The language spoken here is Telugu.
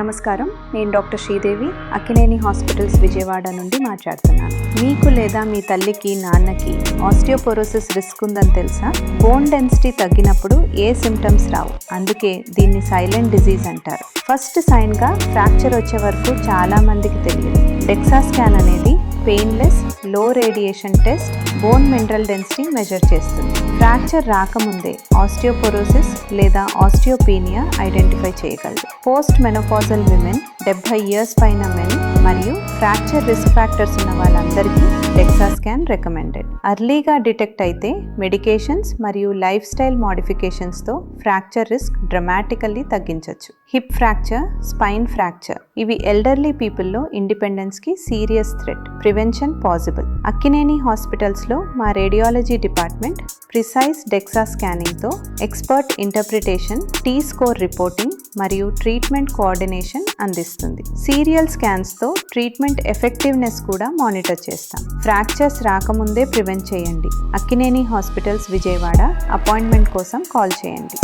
నమస్కారం, నేను డాక్టర్ శ్రీదేవి, అక్కినేని హాస్పిటల్స్ విజయవాడ నుండి మాట్లాడుతున్నాను. మీకు లేదా మీ తల్లికి, నాన్నకి ఆస్టియోపోరోసిస్ రిస్క్ ఉందని తెలుసా? బోన్ డెన్సిటీ తగ్గినప్పుడు ఏ సిమ్టమ్స్ రావు, అందుకే దీన్ని సైలెంట్ డిజీజ్ అంటారు. ఫస్ట్ సైన్గా ఫ్రాక్చర్ వచ్చే వరకు చాలా మందికి తెలియదు. డెక్సా స్కాన్ అనేది పెయిన్లెస్, లో radiation test bone mineral density measure చేస్తుంది. ఫ్రాక్చర్ రాకముందే ఆస్టియోపోరోసిస్ లేదా ఆస్టియోపీనియా ఐడెంటిఫై చేయగలదు. పోస్ట్ మెనోపాజల్ విమెన్, 70 years పైన మెన్ మరియు ఫ్రాక్చర్ రిస్క్ ఫ్యాక్టర్స్ ఉన్న వాళ్ళందరికీ డెక్సా స్కాన్ రికమెండెడ్. అర్లీగా డిటెక్ట్ అయితే మెడికేషన్స్ మరియు life style మోడిఫికేషన్స్తో fracture risk dramatically తగ్గించవచ్చు. హిప్ ఫ్రాక్చర్, స్పైన్ ఫ్రాక్చర్ ఇవి elderly పీపుల్లో ఇండిపెండెన్స్కి serious threat. Prevention possible. Akkineni హాస్పిటల్స్లో మా రేడియాలజీ డిపార్ట్మెంట్ ప్రిసైజ్ డెక్సా స్కానింగ్తో ఎక్స్పర్ట్ ఇంటర్ప్రిటేషన్, T-స్కోర్ రిపోర్టింగ్ మరియు ట్రీట్మెంట్ కోఆర్డినేషన్ అందిస్తుంది. సీరియల్ స్కాన్స్తో ట్రీట్మెంట్ ఎఫెక్టివ్నెస్ కూడా మానిటర్ చేస్తాం. ఫ్రాక్చర్స్ రాకముందే ప్రివెంట్ చేయండి. అక్కినేని హాస్పిటల్స్ విజయవాడ. అపాయింట్మెంట్ కోసం కాల్ చేయండి.